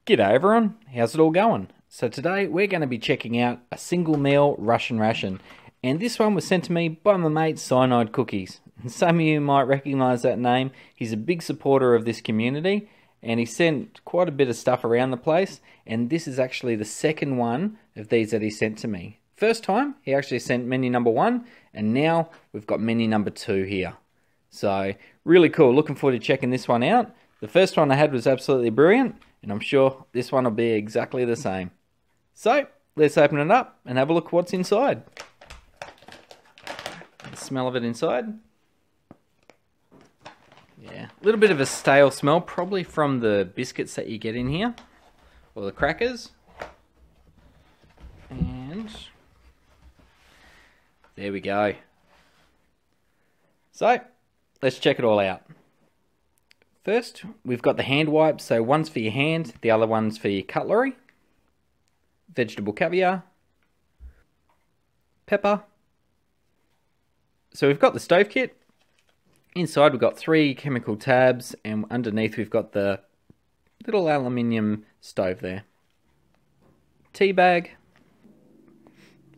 G'day everyone, how's it all going? So today we're going to be checking out a single meal Russian ration, and this one was sent to me by my mate Cyanide Cookies. And some of you might recognise that name. He's a big supporter of this community and he sent quite a bit of stuff around the place, and this is actually the second one of these that he sent to me. First time he actually sent menu number 1, and now we've got menu number 2 here. So really cool, looking forward to checking this one out. The first one I had was absolutely brilliant, and I'm sure this one will be exactly the same. So, let's open it up and have a look what's inside. The smell of it inside. Yeah, a little bit of a stale smell, probably from the biscuits that you get in here, or the crackers. And there we go. So, let's check it all out. First, we've got the hand wipes, so one's for your hand, the other one's for your cutlery. Vegetable caviar. Pepper. So we've got the stove kit. Inside we've got 3 chemical tabs, and underneath we've got the little aluminium stove there. Tea bag.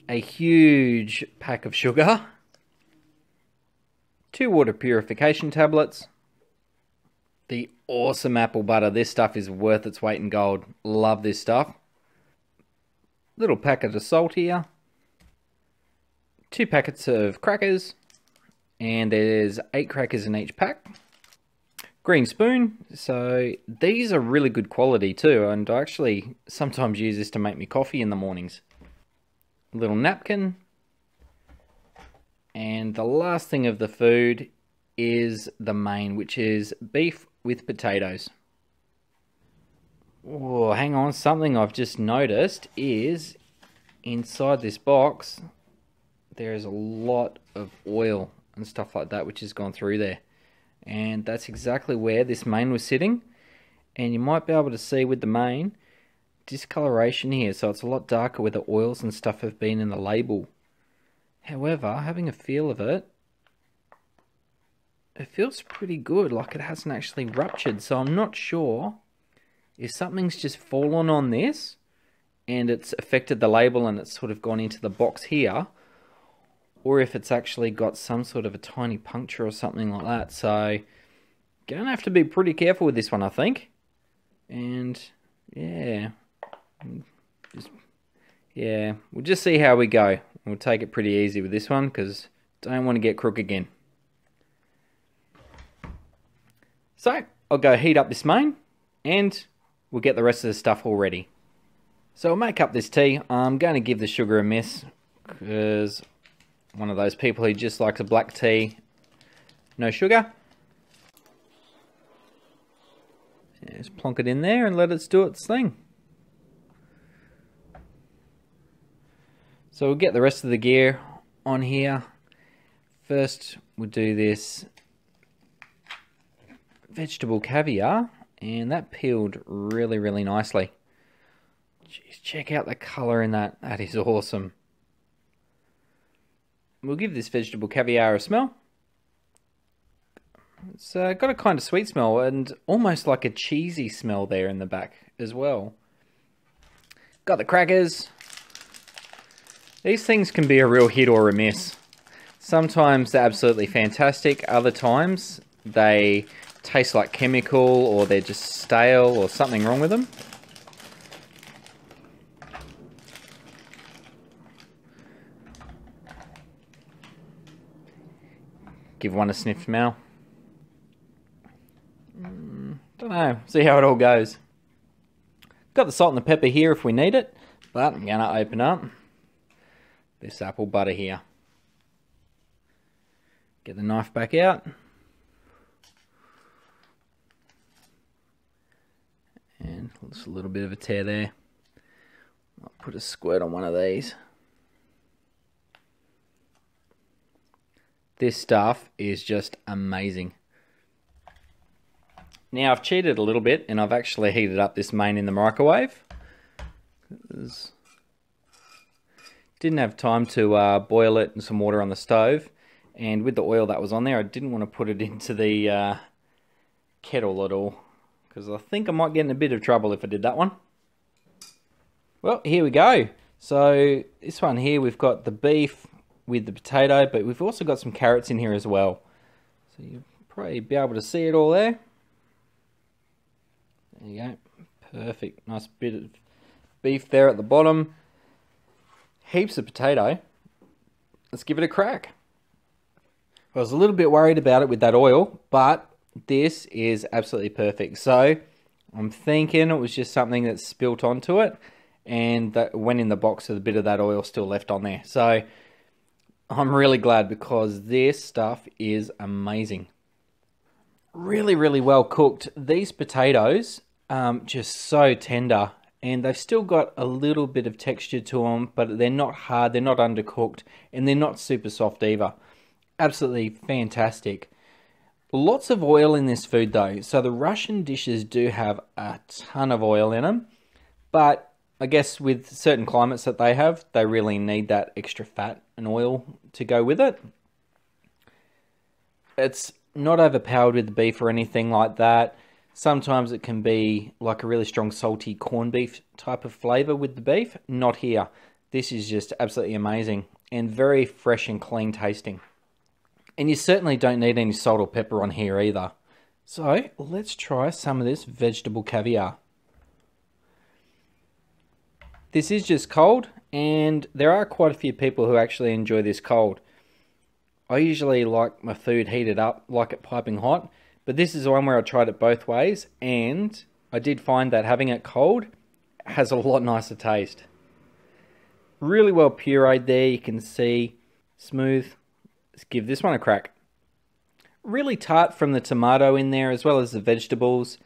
A huge pack of sugar. 2 water purification tablets. The awesome apple butter. This stuff is worth its weight in gold. Love this stuff. Little packet of salt here. 2 packets of crackers. And there's 8 crackers in each pack. Green spoon. So these are really good quality too. And I actually sometimes use this to make me coffee in the mornings. A little napkin. And the last thing of the food is the main, which is beef with potatoes. Oh, hang on, something I've just noticed is inside this box there is a lot of oil and stuff like that which has gone through there, and that's exactly where this main was sitting. And you might be able to see with the main discoloration here, so it's a lot darker where the oils and stuff have been in the label. However, having a feel of it, it feels pretty good, like it hasn't actually ruptured. So I'm not sure if something's just fallen on this and it's affected the label and it's sort of gone into the box here, or if it's actually got some sort of a tiny puncture or something like that. So gonna have to be pretty careful with this one, I think. And yeah, we'll just see how we go. We'll take it pretty easy with this one because don't want to get crook again. So, I'll go heat up this main, and we'll get the rest of the stuff all ready. So I'll make up this tea. I'm going to give the sugar a miss, because one of those people who just likes a black tea, no sugar. Just plonk it in there and let it do its thing. So we'll get the rest of the gear on here. First, we'll do this vegetable caviar, and that peeled really nicely. Jeez, check out the colour in that. That is awesome. We'll give this vegetable caviar a smell. It's got a kind of sweet smell and almost like a cheesy smell there in the back as well. Got the crackers. These things can be a real hit or a miss. Sometimes they're absolutely fantastic. Other times they taste like chemical, or they're just stale, or something wrong with them. Give one a sniff smell. Don't know, see how it all goes. Got the salt and the pepper here if we need it, but I'm gonna open up this apple butter here. Get the knife back out. And just a little bit of a tear there. I'll put a squirt on one of these. This stuff is just amazing. Now I've cheated a little bit and I've actually heated up this main in the microwave. Didn't have time to boil it in some water on the stove, and with the oil that was on there I didn't want to put it into the kettle at all, because I think I might get in a bit of trouble if I did that one. Well, here we go. So this one here, we've got the beef with the potato, but we've also got some carrots in here as well. So you'll probably be able to see it all there. There you go. Perfect. Nice bit of beef there at the bottom. Heaps of potato. Let's give it a crack. I was a little bit worried about it with that oil, but this is absolutely perfect. So I'm thinking it was just something that spilt onto it and that went in the box with a bit of that oil still left on there. So I'm really glad because this stuff is amazing. Really, really well cooked. These potatoes, just so tender, and they've still got a little bit of texture to them, but they're not hard, they're not undercooked, and they're not super soft either. Absolutely fantastic. Lots of oil in this food though, so the Russian dishes do have a ton of oil in them, but I guess with certain climates that they have, they really need that extra fat and oil to go with it. It's not overpowered with the beef or anything like that. Sometimes it can be like a really strong salty corned beef type of flavour with the beef. Not here. This is just absolutely amazing and very fresh and clean tasting. And you certainly don't need any salt or pepper on here either. So let's try some of this vegetable caviar. This is just cold, and there are quite a few people who actually enjoy this cold. I usually like my food heated up, like it piping hot, but this is the one where I tried it both ways, and I did find that having it cold has a lot nicer taste. Really well pureed there, you can see, smooth. Let's give this one a crack. Really tart from the tomato in there, as well as the vegetables.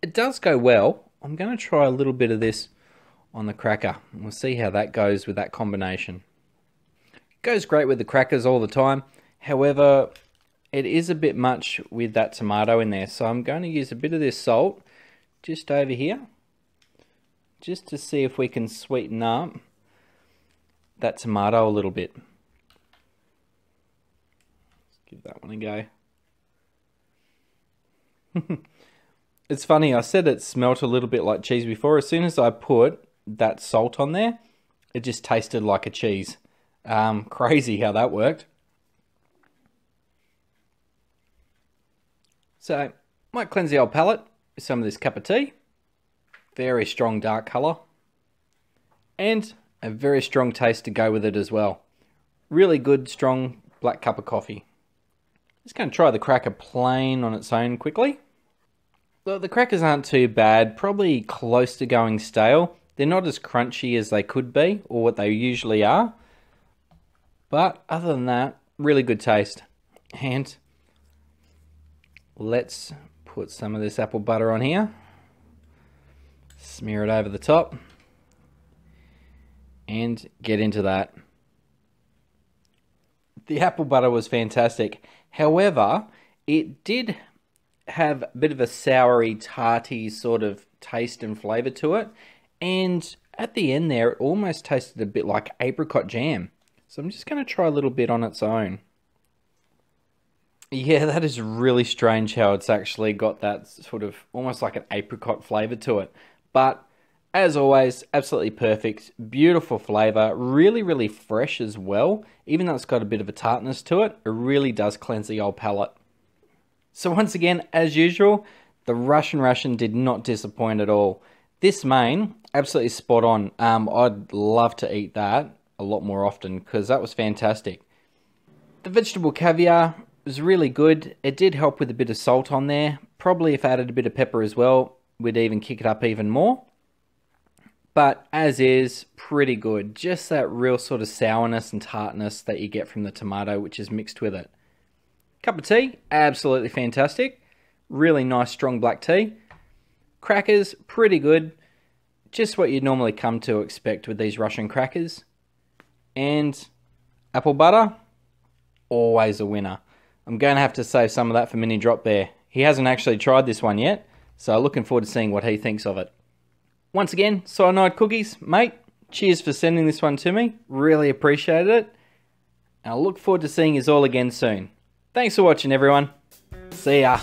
It does go well. I'm going to try a little bit of this on the cracker. We'll see how that goes with that combination. It goes great with the crackers all the time. However, it is a bit much with that tomato in there. So I'm going to use a bit of this salt just over here, just to see if we can sweeten up that tomato a little bit. Let's give that one a go. It's funny, I said it smelt a little bit like cheese before. As soon as I put that salt on there, it just tasted like a cheese. Crazy how that worked. So, might cleanse the old palate with some of this cup of tea. Very strong dark colour. And a very strong taste to go with it as well. Really good, strong black cup of coffee. Just going to try the cracker plain on its own quickly. Look, the crackers aren't too bad, probably close to going stale. They're not as crunchy as they could be, or what they usually are. But other than that, really good taste. And let's put some of this apple butter on here. Smear it over the top. And get into that. The apple butter was fantastic. However, it did have a bit of a soury, tarty sort of taste and flavour to it. And at the end there, it almost tasted a bit like apricot jam. So I'm just going to try a little bit on its own. Yeah, that is really strange how it's actually got that sort of almost like an apricot flavour to it. But as always, absolutely perfect. Beautiful flavour. Really, really fresh as well. Even though it's got a bit of a tartness to it, it really does cleanse the old palate. So once again, as usual, the Russian did not disappoint at all. This main, absolutely spot on. I'd love to eat that a lot more often because that was fantastic. The vegetable caviar was really good. It did help with a bit of salt on there. Probably if I added a bit of pepper as well, we'd even kick it up even more. But as is, pretty good. Just that real sort of sourness and tartness that you get from the tomato, which is mixed with it. Cup of tea, absolutely fantastic. Really nice, strong black tea. Crackers, pretty good. Just what you'd normally come to expect with these Russian crackers. And apple butter, always a winner. I'm going to have to save some of that for Mini Drop there. He hasn't actually tried this one yet, so looking forward to seeing what he thinks of it. Once again, cyanide cookies, mate. Cheers for sending this one to me. Really appreciated it. And I look forward to seeing you all again soon. Thanks for watching, everyone. See ya.